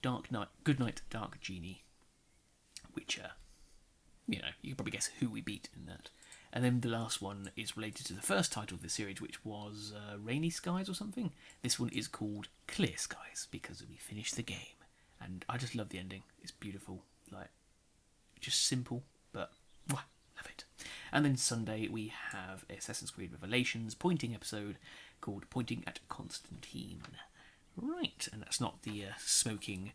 Good Night, Dark Genie, which, you can probably guess who we beat in that. And then the last one is related to the first title of the series, which was Rainy Skies or something. This one is called Clear Skies, because we finished the game. And I just love the ending. It's beautiful. Just simple, but love it. And then Sunday we have Assassin's Creed Revelations pointing episode called Pointing at Constantine. Right, and that's not the smoking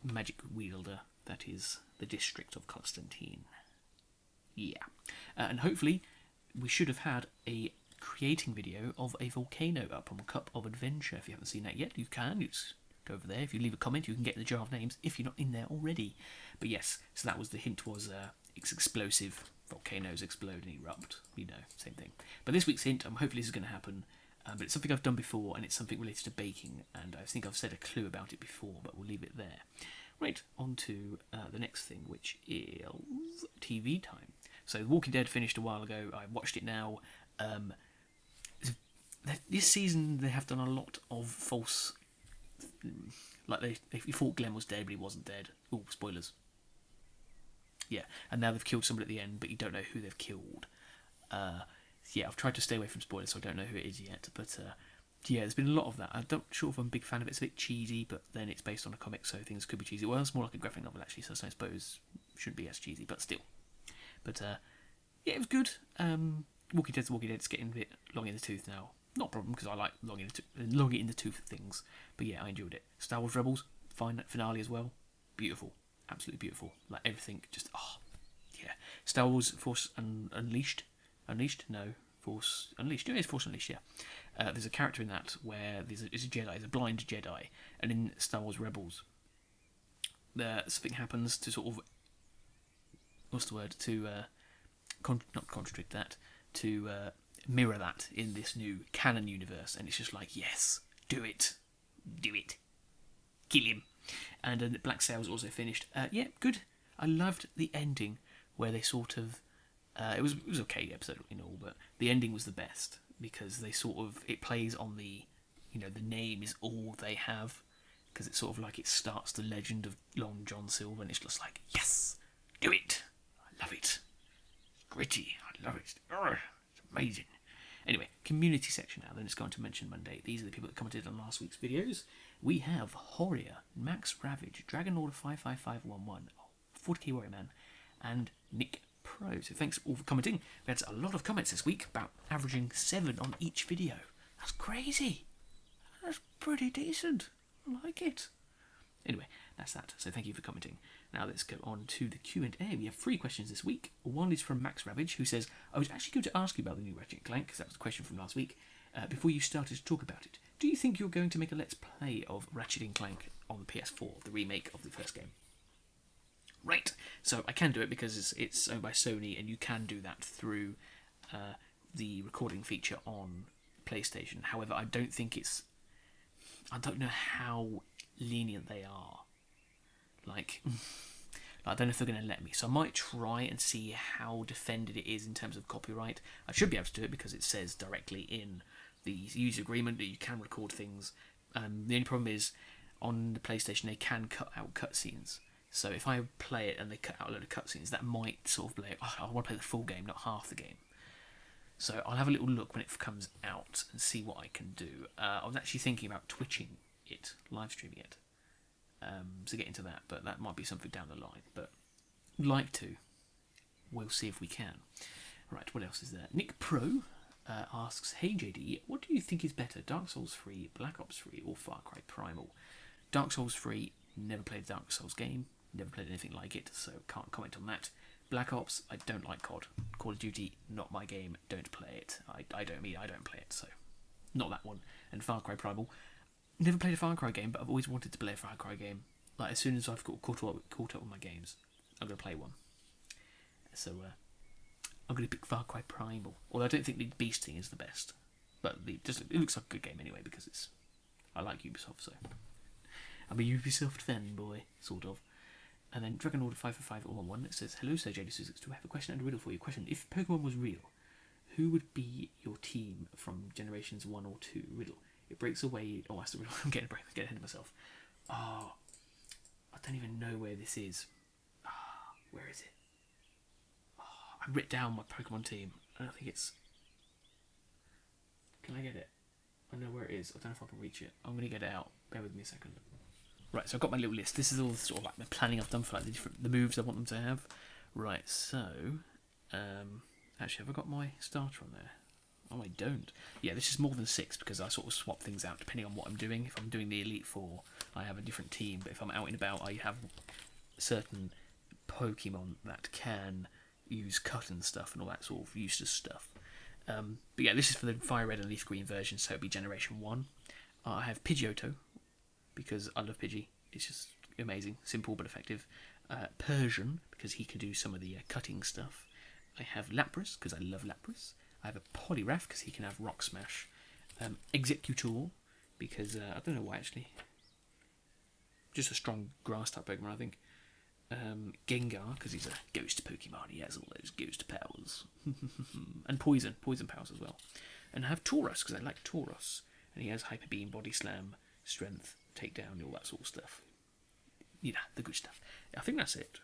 magic wielder. That is the district of Constantine. Yeah. And hopefully we should have had a creating video of a volcano up on Cup of Adventure. If you haven't seen that yet, you can. Just go over there. If you leave a comment, you can get the jar of names if you're not in there already. But yes, so that was the hint, was it's explosive. Volcanoes explode and erupt. Same thing. But this week's hint, hopefully this is going to happen. But it's something I've done before, and it's something related to baking. And I think I've said a clue about it before, but we'll leave it there. Right, on to the next thing, which is TV time. So The Walking Dead finished a while ago. I watched it now. This season they have done a lot of false... they thought Glenn was dead, but he wasn't dead. Oh, spoilers. Yeah, and now they've killed somebody at the end, but you don't know who they've killed. Yeah, I've tried to stay away from spoilers, so I don't know who it is yet. But yeah, there's been a lot of that. I'm not sure if I'm a big fan of it. It's a bit cheesy, but then it's based on a comic, so things could be cheesy. Well, it's more like a graphic novel, actually, so I suppose it shouldn't be as cheesy, but still. But yeah, it was good. Walking Dead's getting a bit long in the tooth now. Not a problem, because I like long in the tooth things. But yeah, I enjoyed it. Star Wars Rebels, fine finale as well. Beautiful. Absolutely beautiful. Like everything, just, yeah. Star Wars Force Unleashed? No, Force Unleashed. Yeah, it's Force Unleashed, yeah. There's a character in that where there's a Jedi, there's a blind Jedi. And in Star Wars Rebels, something happens to sort of, not contradict that, to mirror that in this new canon universe, and it's just like, yes, do it, kill him. And Black Sails also finished. Yeah, good. I loved the ending where they sort of, it was okay episode in all, but the ending was the best because they sort of, it plays on the, the name is all they have, because it's sort of like it starts the legend of Long John Silver, and it's just like, yes, do it. I love it. It's gritty. I love it. It's amazing. Anyway, community section now. Then it's going to mention Monday. These are the people that commented on last week's videos. We have Horia, Max Ravage, Dragon Order 55511, 40k Warrior Man, and Nick Pro. So thanks all for commenting. We had a lot of comments this week, about averaging 7 on each video. That's crazy. That's pretty decent. I like it. Anyway, that's that. So thank you for commenting. Now let's go on to the Q&A. We have 3 questions this week. One is from Max Ravage, who says, I was actually going to ask you about the new Ratchet & Clank, because that was the question from last week, before you started to talk about it. Do you think you're going to make a Let's Play of Ratchet & Clank on the PS4, the remake of the first game? Right, so I can do it because it's owned by Sony, and you can do that through the recording feature on PlayStation. However, I don't know how lenient they are. I don't know if they're going to let me, so I might try and see how defended it is in terms of copyright. I should be able to do it because it says directly in the user agreement that you can record things. The only problem is, on the PlayStation they can cut out cutscenes. So if I play it and they cut out a load of cutscenes, that might sort of be like, I want to play the full game, not half the game. So I'll have a little look when it comes out and see what I can do. I was actually thinking about twitching it, live streaming it, to get into that, but that might be something down the line. But I'd like to. We'll see if we can. Right, what else is there? Nick Pro asks, hey JD, what do you think is better, Dark Souls 3, Black Ops 3, or Far Cry Primal? Dark Souls 3, never played a Dark Souls game, never played anything like it, so can't comment on that. Black Ops, I don't like COD. Call of Duty, not my game, don't play it. I don't play it, so not that one. And Far Cry Primal, never played a Far Cry game, but I've always wanted to play a Far Cry game. Like, as soon as I've got caught up with my games, I'm going to play one. So, I'm going to pick Far Cry Primal. Although I don't think the Beast thing is the best. But it looks like a good game anyway, because I like Ubisoft, so. I'm a Ubisoft fanboy, sort of. And then Dragon Order 55511, it says, hello Sir JDTwoSixTwo, I have a question and a riddle for you. Question, if Pokemon was real, who would be your team from Generations 1 or 2? Riddle. It breaks away... Oh, that's the riddle. I'm getting ahead of myself. Oh, this is. Where is it? I writ down my Pokemon team. I don't think it's... Can I get it? I know where it is. I don't know if I can reach it. I'm going to get it out. Bear with me a second. Right, so I've got my little list. This is all sort of like the planning I've done for like the moves I want them to have. Right, so... actually, have I got my starter on there? Oh, I don't. Yeah, this is more than 6 because I sort of swap things out depending on what I'm doing. If I'm doing the Elite Four, I have a different team. But if I'm out and about, I have certain Pokemon that can use cut and stuff and all that sort of useless stuff. But yeah, this is for the Fire Red and Leaf Green version, so it'll be Generation 1. I have Pidgeotto, because I love Pidgey. It's just amazing, simple but effective. Persian, because he can do some of the cutting stuff. I have Lapras, because I love Lapras. I have a Poliwrath, because he can have Rock Smash. Executor, because I don't know why actually. Just a strong grass type Pokemon, I think. Gengar, because he's a ghost Pokemon. He has all those ghost powers. And poison powers as well. And I have Tauros, because I like Tauros. And he has Hyper Beam, Body Slam, Strength, Takedown, all that sort of stuff. You know, the good stuff. I think that's it.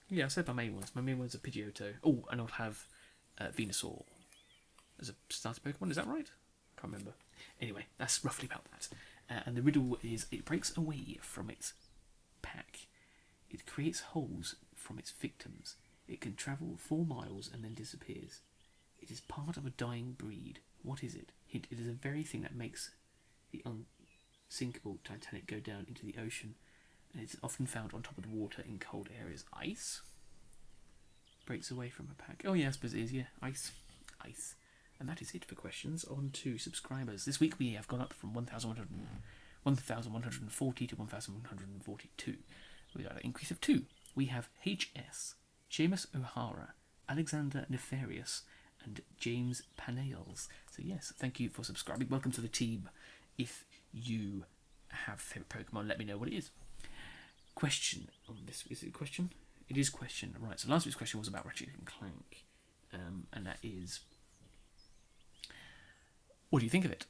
Yeah, I said my main ones. My main ones are Pidgeotto. Oh, and I'll have Venusaur as a starter Pokemon. Is that right? Can't remember. Anyway, that's roughly about that. And the riddle is, it breaks away from its pack. It creates holes from its victims. It can travel 4 miles and then disappears. It is part of a dying breed. What is it? Hint, it is the very thing that makes the unsinkable Titanic go down into the ocean, and it's often found on top of the water in cold areas. Ice? Breaks away from a pack. Oh yeah, I suppose it is, yeah. Ice. And that is it for questions. On to subscribers. This week we have gone up from 1,140 to 1,142. We got an increase of 2. We have HS, Seamus O'Hara, Alexander Nefarious, and James Panales. So yes, thank you for subscribing. Welcome to the team. If you have favourite Pokemon, let me know what it is. Question on this. Is it a question? It is question. Right, so last week's question was about Ratchet & Clank. And that is... What do you think of it?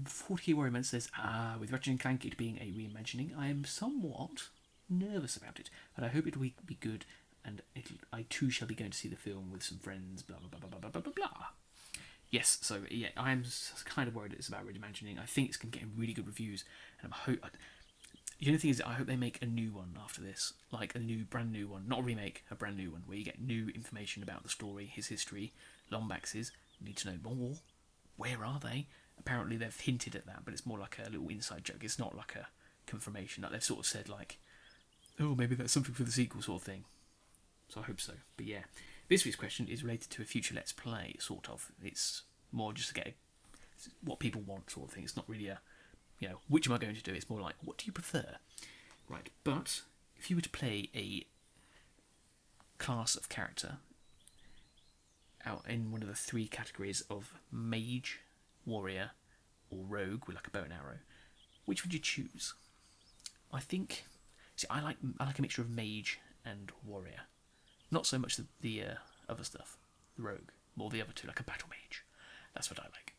40 Warrior says, with Ratchet & Clank it being a reimagining, I am somewhat nervous about it, but I hope it will be good, and I too shall be going to see the film with some friends, blah blah blah blah blah blah blah blah. Yes, so yeah, I am kind of worried it's about reimagining. I think it's going to get really good reviews, and the only thing is, I hope they make a new one after this, like a brand new one, not a remake, a brand new one, where you get new information about the story, his history, Lombax's, need to know more. Where are they? Apparently they've hinted at that, but it's more like a little inside joke. It's not like a confirmation. Like they've sort of said like, oh, maybe that's something for the sequel sort of thing. So I hope so. But yeah, this week's question is related to a future Let's Play, sort of. It's more just to get what people want sort of thing. It's not really a, which am I going to do? It's more like, what do you prefer? Right, but if you were to play a class of character out in one of the 3 categories of mage, warrior, or rogue with like a bow and arrow, which would you choose? I think... See, I like a mixture of mage and warrior. Not so much the other stuff, the rogue, more the other 2, like a battle mage. That's what I like.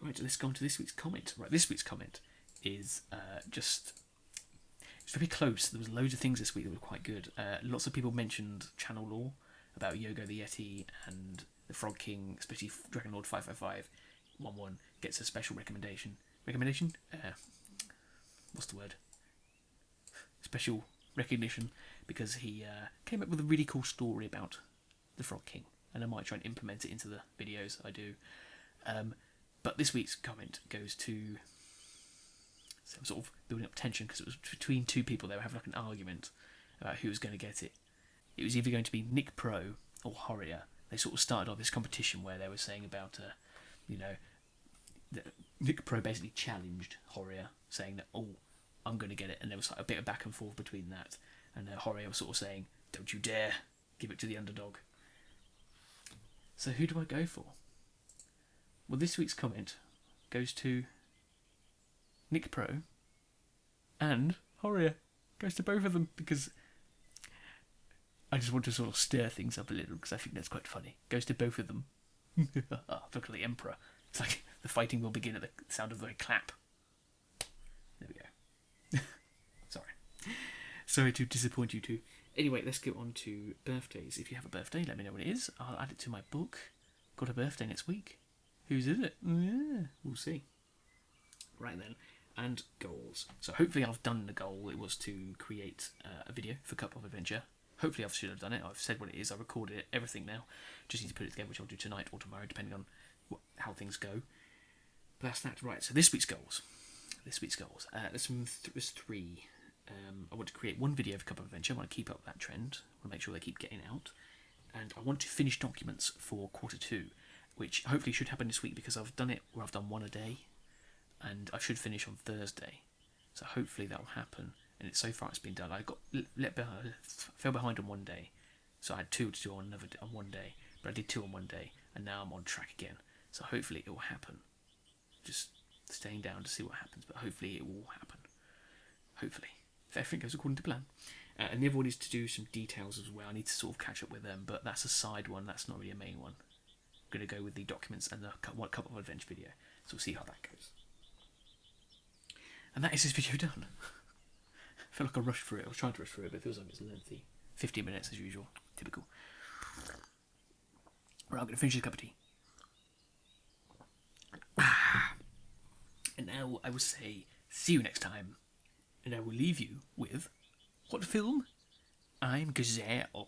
Right, let's go on to this week's comment. Right, this week's comment is it's very close. There was loads of things this week that were quite good. Lots of people mentioned channel lore about Yogo the Yeti and the Frog King, especially Dragon Lord 55511 gets a special recommendation. Recommendation? What's the word? Special recognition, because he came up with a really cool story about the Frog King, and I might try and implement it into the videos I do. But this week's comment goes to some sort of building up tension, because it was between 2 people. They were having like an argument about who was going to get it. It was either going to be Nick Pro or Horia. They sort of started off this competition where they were saying about, that Nick Pro basically challenged Horia, saying that, oh, I'm going to get it, and there was like a bit of back and forth between that, and Horia was sort of saying, don't you dare give it to the underdog. So who do I go for? Well, this week's comment goes to Nick Pro and Horia. Goes to both of them, because I just want to sort of stir things up a little, because I think that's quite funny. Goes to both of them. Look at the Emperor. It's like the fighting will begin at the sound of the clap. There we go. Sorry. Sorry to disappoint you too. Anyway, let's go on to birthdays. If you have a birthday, let me know what it is. I'll add it to my book. Got a birthday next week. Whose is it? Yeah, we'll see. Right then, and goals. So hopefully I've done the goal. It was to create a video for Cup of Adventure. Hopefully I should have done it. I've said what it is. I recorded it, everything now. Just need to put it together, which I'll do tonight or tomorrow, depending on how things go. But that's that. Right, so this week's goals. There's three. I want to create one video for Cup of Adventure. I want to keep up that trend. I want to make sure they keep getting out. And I want to finish documents for Q2, which hopefully should happen this week because I've done it where I've done one a day. And I should finish on Thursday. So hopefully that will happen. And so far it's been done. I got fell behind on one day. So I had 2 to do on one day. But I did 2 on one day. And now I'm on track again. So hopefully it will happen. Just staying down to see what happens. But hopefully it will happen. Hopefully. If everything goes according to plan. And the other one is to do some details as well. I need to sort of catch up with them. But that's a side one. That's not really a main one. I'm going to go with the documents and the Cup of Adventure video. So we'll see how that goes. And that is this video done. I feel like I rushed through it. I was trying to rush through it, but it feels like it's lengthy. 15 minutes as usual. Typical. Right, I'm going to finish this cup of tea. And now I will say, see you next time. And I will leave you with what film? I'm Gazelle.